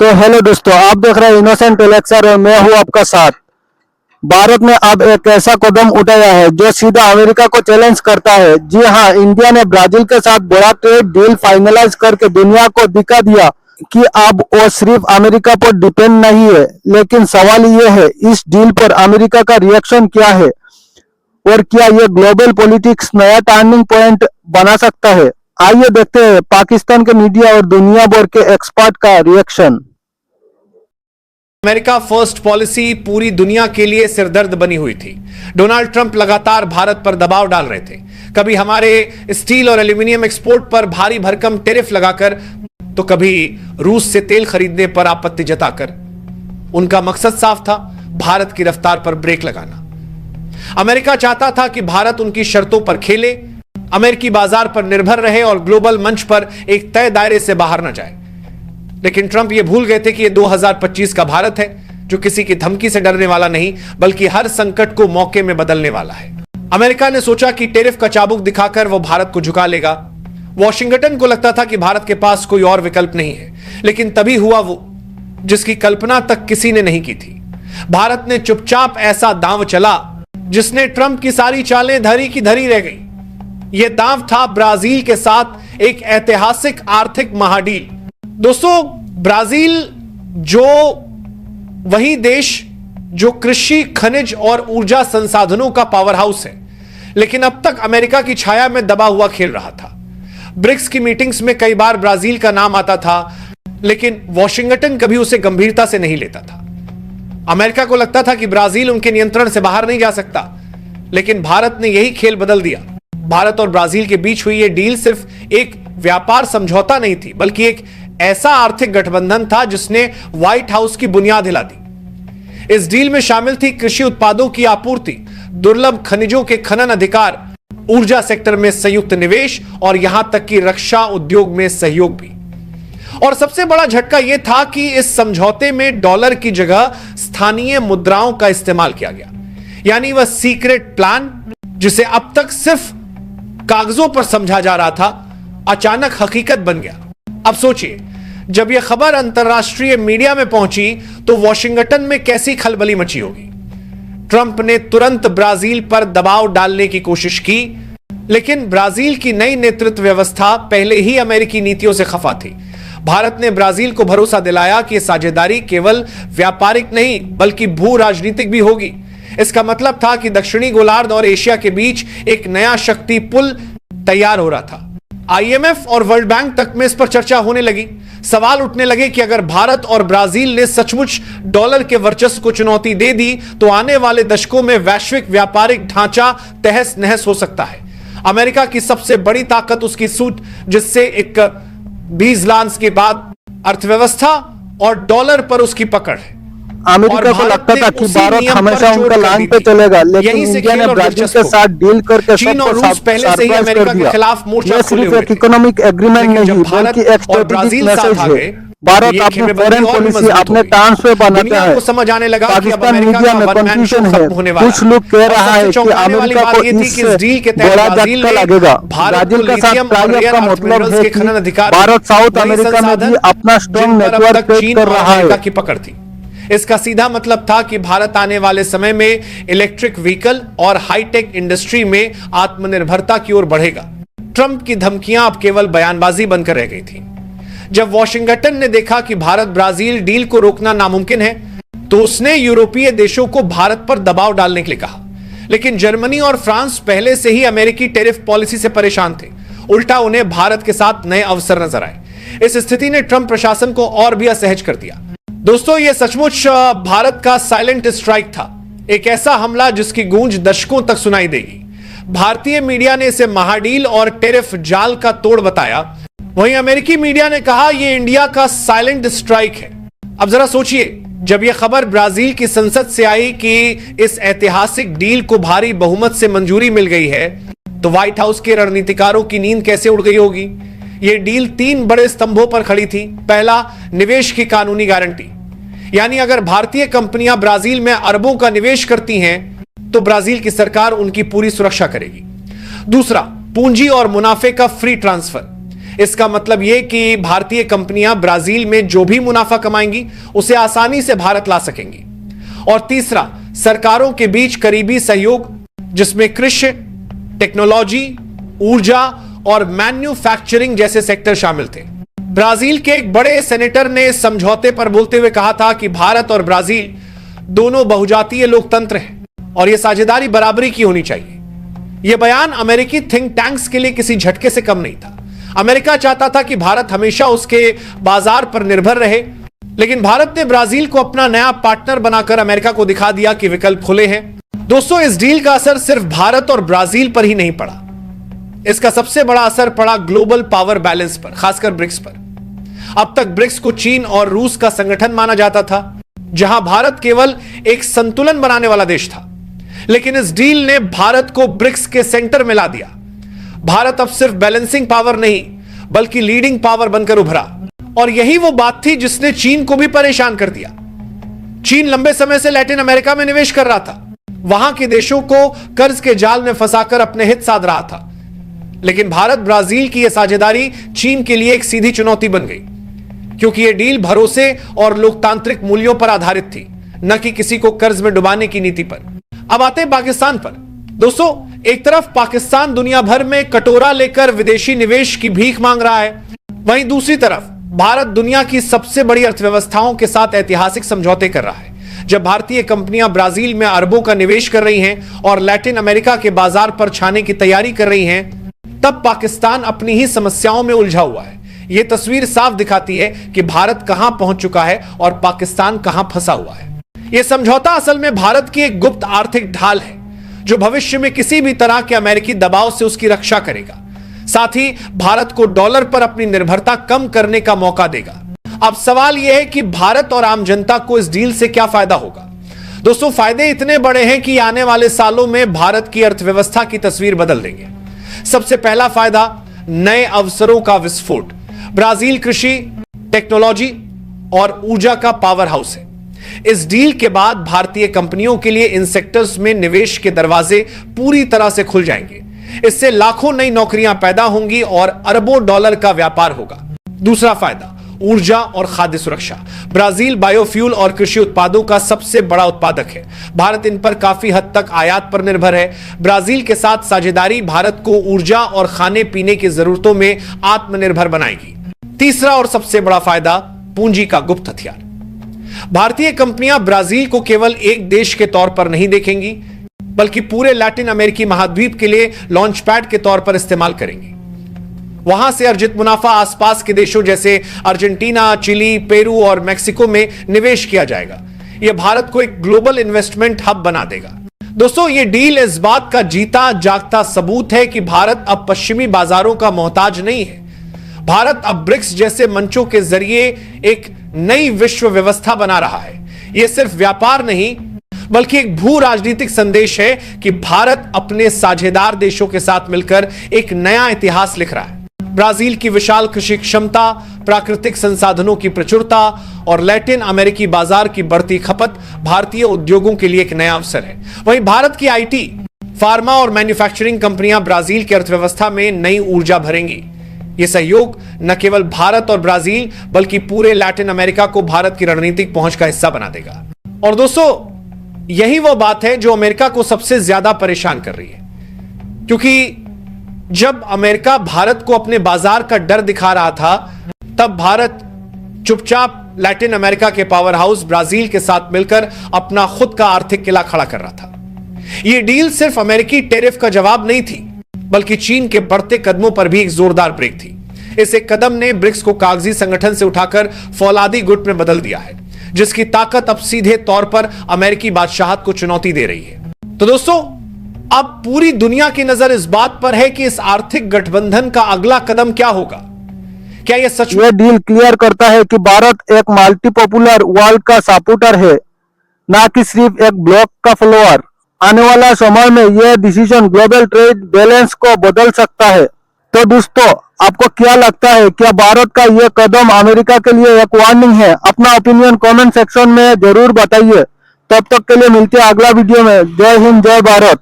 तो हेलो दोस्तों, आप देख रहे हैं इनोसेंट एलेक्सर और मैं हूं आपका साथ। भारत ने अब एक ऐसा कदम उठाया है जो सीधा अमेरिका को चैलेंज करता है। जी हां, इंडिया ने ब्राजील के साथ बड़ा ट्रेड डील फाइनलाइज करके दुनिया को दिखा दिया कि अब वो सिर्फ अमेरिका पर डिपेंड नहीं है। लेकिन सवाल ये है, इस डील पर अमेरिका का रिएक्शन क्या है और क्या ये ग्लोबल पॉलिटिक्स नया टर्निंग पॉइंट बना सकता है। आइए देखते हैं पाकिस्तान के मीडिया और दुनिया भर के एक्सपर्ट का रिएक्शन। अमेरिका फर्स्ट पॉलिसी पूरी दुनिया के लिए सिरदर्द बनी हुई थी। डोनाल्ड ट्रंप लगातार भारत पर दबाव डाल रहे थे, कभी हमारे स्टील और एल्यूमिनियम एक्सपोर्ट पर भारी भरकम टैरिफ लगाकर, तो कभी रूस से तेल खरीदने पर आपत्ति जताकर। उनका मकसद साफ था, भारत की रफ्तार पर ब्रेक लगाना। अमेरिका चाहता था कि भारत उनकी शर्तों पर खेले, अमेरिकी बाजार पर निर्भर रहे और ग्लोबल मंच पर एक तय दायरे से बाहर न जाए। लेकिन ट्रंप ये भूल गए थे कि ये 2025 का भारत है, जो किसी की धमकी से डरने वाला नहीं बल्कि हर संकट को मौके में बदलने वाला है। अमेरिका ने सोचा कि टैरिफ का चाबुक दिखाकर वो भारत को झुका लेगा। वॉशिंगटन को लगता था कि भारत के पास कोई और विकल्प नहीं है। लेकिन तभी हुआ वो जिसकी कल्पना तक किसी ने नहीं की थी। भारत ने चुपचाप ऐसा दांव चला जिसने ट्रंप की सारी चालें धरी की धरी रह गई। यह दांव था ब्राजील के साथ एक ऐतिहासिक आर्थिक महाडील। दोस्तों, ब्राजील जो वही देश जो कृषि, खनिज और ऊर्जा संसाधनों का पावर हाउस है, लेकिन अब तक अमेरिका की छाया में दबा हुआ खेल रहा था। ब्रिक्स की मीटिंग्स में कई बार ब्राजील का नाम आता था, लेकिन वॉशिंगटन कभी उसे गंभीरता से नहीं लेता था। अमेरिका को लगता था कि ब्राजील उनके नियंत्रण से बाहर नहीं जा सकता, लेकिन भारत ने यही खेल बदल दिया। भारत और ब्राजील के बीच हुई यह डील सिर्फ एक व्यापार समझौता नहीं थी, बल्कि एक ऐसा आर्थिक गठबंधन था जिसने व्हाइट हाउस की बुनियाद हिला दी। इस डील में शामिल थी कृषि उत्पादों की आपूर्ति, दुर्लभ खनिजों के खनन अधिकार, ऊर्जा सेक्टर में संयुक्त निवेश और यहां तक कि रक्षा उद्योग में सहयोग भी। और सबसे बड़ा झटका यह था कि इस समझौते में डॉलर की जगह स्थानीय मुद्राओं का इस्तेमाल किया गया। यानी वह सीक्रेट प्लान जिसे अब तक सिर्फ कागजों पर समझा जा रहा था, अचानक हकीकत बन गया। अब सोचिए, जब यह खबर अंतरराष्ट्रीय मीडिया में पहुंची तो वॉशिंगटन में कैसी खलबली मची होगी। ट्रंप ने तुरंत ब्राजील पर दबाव डालने की कोशिश की, लेकिन ब्राजील की नई नेतृत्व व्यवस्था पहले ही अमेरिकी नीतियों से खफा थी। भारत ने ब्राजील को भरोसा दिलाया कि साझेदारी केवल व्यापारिक नहीं बल्कि भू राजनीतिक भी होगी। इसका मतलब था कि दक्षिणी गोलार्ध और एशिया के बीच एक नया शक्ति पुल तैयार हो रहा था। आईएमएफ और वर्ल्ड बैंक तक में इस पर चर्चा होने लगी। सवाल उठने लगे कि अगर भारत और ब्राजील ने सचमुच डॉलर के वर्चस्व को चुनौती दे दी तो आने वाले दशकों में वैश्विक व्यापारिक ढांचा तहस नहस हो सकता है। अमेरिका की सबसे बड़ी ताकत उसकी सूट, जिससे एक 20 लांस के बाद अर्थव्यवस्था और डॉलर पर उसकी पकड़ है। अमेरिका को लगता था कि भारत हमेशा उनका लाइन पे चलेगा, लेकिन इंडिया ने ब्राजील के साथ डील करके चीन और रूस पहले से ही अमेरिका के खिलाफ मोर्चा खोले हुए थे। सिर्फ इकोनॉमिक एग्रीमेंट नहीं बल्कि एक स्ट्रेटेजिक मैसेज है। भारत अपनी फॉरेन पॉलिसी अपने टर्म्स पे बनाता है। समझ आने लगा कि पाकिस्तान मीडिया में कंफ्यूजन है। कुछ लोग कह रहा है कि अमेरिका को इस डील के तहत झटका लगेगा। ब्राजील का साथ टाई-अप का मतलब है कि भारत साउथ अमेरिका में भी अपना स्ट्रॉन्ग नेटवर्क पेश कर रहा है। की पकड़ थी। इसका सीधा मतलब था कि भारत आने वाले समय में इलेक्ट्रिक व्हीकल और हाईटेक इंडस्ट्री में आत्मनिर्भरता की ओर बढ़ेगा। ट्रंप की धमकियां अब केवल बयानबाजी बनकर रह गई थी। जब वॉशिंगटन ने देखा कि भारत ब्राजील डील को रोकना नामुमकिन है, तो उसने यूरोपीय देशों को भारत पर दबाव डालने के लिए कहा। लेकिन जर्मनी और फ्रांस पहले से ही अमेरिकी टैरिफ पॉलिसी से परेशान थे। उल्टा उन्हें भारत के साथ नए अवसर नजर आए। इस स्थिति ने ट्रंप प्रशासन को और भी असहज कर दिया। दोस्तों, यह सचमुच भारत का साइलेंट स्ट्राइक था, एक ऐसा हमला जिसकी गूंज दशकों तक सुनाई देगी। भारतीय मीडिया ने इसे महाडील और टैरिफ जाल का तोड़ बताया, वहीं अमेरिकी मीडिया ने कहा यह इंडिया का साइलेंट स्ट्राइक है। अब जरा सोचिए, जब यह खबर ब्राजील की संसद से आई कि इस ऐतिहासिक डील को भारी बहुमत से मंजूरी मिल गई है, तो व्हाइट हाउस के रणनीतिकारों की नींद कैसे उड़ गई होगी। यह डील 3 बड़े स्तंभों पर खड़ी थी। पहला, निवेश की कानूनी गारंटी, यानी अगर भारतीय कंपनियां ब्राजील में अरबों का निवेश करती हैं तो ब्राजील की सरकार उनकी पूरी सुरक्षा करेगी। दूसरा, पूंजी और मुनाफे का फ्री ट्रांसफर। इसका मतलब यह कि भारतीय कंपनियां ब्राजील में जो भी मुनाफा कमाएंगी उसे आसानी से भारत ला सकेंगी। और तीसरा, सरकारों के बीच करीबी सहयोग, जिसमें कृषि, टेक्नोलॉजी, ऊर्जा और मैन्युफैक्चरिंग जैसे सेक्टर शामिल थे। ब्राजील के एक बड़े सेनेटर ने इस समझौते पर बोलते हुए कहा था कि भारत और ब्राजील दोनों बहुजातीय लोकतंत्र हैं और यह साझेदारी बराबरी की होनी चाहिए। यह बयान अमेरिकी थिंक टैंक्स के लिए किसी झटके से कम नहीं था। अमेरिका चाहता था कि भारत हमेशा उसके बाजार पर निर्भर रहे, लेकिन भारत ने ब्राजील को अपना नया पार्टनर बनाकर अमेरिका को दिखा दिया कि विकल्प खुले हैं। दोस्तों, इस डील का असर सिर्फ भारत और ब्राजील पर ही नहीं पड़ा, इसका सबसे बड़ा असर पड़ा ग्लोबल पावर बैलेंस पर, खासकर ब्रिक्स पर। अब तक ब्रिक्स को चीन और रूस का संगठन माना जाता था, जहां भारत केवल एक संतुलन बनाने वाला देश था। लेकिन इस डील ने भारत को ब्रिक्स के सेंटर में ला दिया। भारत अब सिर्फ बैलेंसिंग पावर नहीं, बल्कि लीडिंग पावर बनकर उभरा। और यही वो बात थी जिसने चीन को भी परेशान कर दिया। चीन लंबे समय से लैटिन अमेरिका में निवेश कर रहा था, वहां के देशों को कर्ज के जाल में फंसाकर अपने हित साध रहा था। लेकिन भारत ब्राजील की यह साझेदारी चीन के लिए एक सीधी चुनौती बन गई, क्योंकि यह डील भरोसे और लोकतांत्रिक मूल्यों पर आधारित थी, न कि किसी को कर्ज में डुबाने की नीति पर। अब आते हैं पाकिस्तान पर। दोस्तों, एक तरफ पाकिस्तान दुनिया भर में कटोरा लेकर विदेशी निवेश की भीख मांग रहा है, वहीं दूसरी तरफ भारत दुनिया की सबसे बड़ी अर्थव्यवस्थाओं के साथ ऐतिहासिक समझौते कर रहा है। जब भारतीय कंपनियां ब्राजील में अरबों का निवेश कर रही हैं और लैटिन अमेरिका के बाजार पर छाने की तैयारी कर रही हैं, तब पाकिस्तान अपनी ही समस्याओं में उलझा हुआ है। यह तस्वीर साफ दिखाती है कि भारत कहां पहुंच चुका है और पाकिस्तान कहां फंसा हुआ है। यह समझौता असल में भारत की एक गुप्त आर्थिक ढाल है, जो भविष्य में किसी भी तरह के अमेरिकी दबाव से उसकी रक्षा करेगा। साथ ही भारत को डॉलर पर अपनी निर्भरता कम करने का मौका देगा। अब सवाल यह है कि भारत और आम जनता को इस डील से क्या फायदा होगा। दोस्तों, फायदे इतने बड़े हैं कि आने वाले सालों में भारत की अर्थव्यवस्था की तस्वीर बदल देंगे। सबसे पहला फायदा, नए अवसरों का विस्फोट। ब्राजील कृषि, टेक्नोलॉजी और ऊर्जा का पावर हाउस है। इस डील के बाद भारतीय कंपनियों के लिए इन सेक्टर्स में निवेश के दरवाजे पूरी तरह से खुल जाएंगे। इससे लाखों नई नौकरियां पैदा होंगी और अरबों डॉलर का व्यापार होगा। दूसरा फायदा, ऊर्जा और खाद्य सुरक्षा। ब्राजील बायोफ्यूल और कृषि उत्पादों का सबसे बड़ा उत्पादक है। भारत इन पर काफी हद तक आयात पर निर्भर है। ब्राजील के साथ साझेदारी भारत को ऊर्जा और खाने पीने की जरूरतों में आत्मनिर्भर बनाएगी। तीसरा और सबसे बड़ा फायदा, पूंजी का गुप्त हथियार। भारतीय कंपनियां ब्राजील को केवल एक देश के तौर पर नहीं देखेंगी, बल्कि पूरे लैटिन अमेरिकी महाद्वीप के लिए लॉन्च पैड के तौर पर इस्तेमाल करेंगी। वहां से अर्जित मुनाफा आसपास के देशों जैसे अर्जेंटीना, चिली, पेरू और मेक्सिको में निवेश किया जाएगा। यह भारत को एक ग्लोबल इन्वेस्टमेंट हब बना देगा। दोस्तों, यह डील इस बात का जीता जागता सबूत है कि भारत अब पश्चिमी बाजारों का मोहताज नहीं है। भारत अब ब्रिक्स जैसे मंचों के जरिए एक नई विश्व व्यवस्था बना रहा है। यह सिर्फ व्यापार नहीं, बल्कि एक भू राजनीतिक संदेश है कि भारत अपने साझेदार देशों के साथ मिलकर एक नया इतिहास लिख रहा है। ब्राजील की विशाल कृषि क्षमता, प्राकृतिक संसाधनों की प्रचुरता और लैटिन अमेरिकी बाजार की बढ़ती खपत भारतीय उद्योगों के लिए एक नया अवसर है। वहीं भारत की आईटी, फार्मा और मैन्युफैक्चरिंग कंपनियां ब्राजील की अर्थव्यवस्था में नई ऊर्जा भरेंगी। यह सहयोग न केवल भारत और ब्राजील, बल्कि पूरे लैटिन अमेरिका को भारत की रणनीतिक पहुंच का हिस्सा बना देगा। और दोस्तों, यही वो बात है जो अमेरिका को सबसे ज्यादा परेशान कर रही है, क्योंकि जब अमेरिका भारत को अपने बाजार का डर दिखा रहा था, तब भारत चुपचाप लैटिन अमेरिका के पावर हाउस ब्राजील के साथ मिलकर अपना खुद का आर्थिक किला खड़ा कर रहा था। यह डील सिर्फ अमेरिकी टैरिफ का जवाब नहीं थी, बल्कि चीन के बढ़ते कदमों पर भी एक जोरदार ब्रेक थी। इस एक कदम ने ब्रिक्स को कागजी संगठन से उठाकर फौलादी गुट में बदल दिया है, जिसकी ताकत अब सीधे तौर पर अमेरिकी बादशाहत को चुनौती दे रही है। तो दोस्तों, अब पूरी दुनिया की नजर इस बात पर है कि इस आर्थिक गठबंधन का अगला कदम क्या होगा। क्या यह सच में डील क्लियर करता है कि भारत एक मल्टीपोपुलर वर्ल्ड का सपोर्टर है, ना कि सिर्फ एक ब्लॉक का फॉलोअर। आने वाला समय में यह डिसीजन ग्लोबल ट्रेड बैलेंस को बदल सकता है। तो दोस्तों, आपको क्या लगता है, क्या भारत का यह कदम अमेरिका के लिए एक वार्निंग है? अपना ओपिनियन कमेंट सेक्शन में जरूर बताइए। तब तक के लिए मिलते हैं अगला वीडियो में। जय हिंद, जय भारत।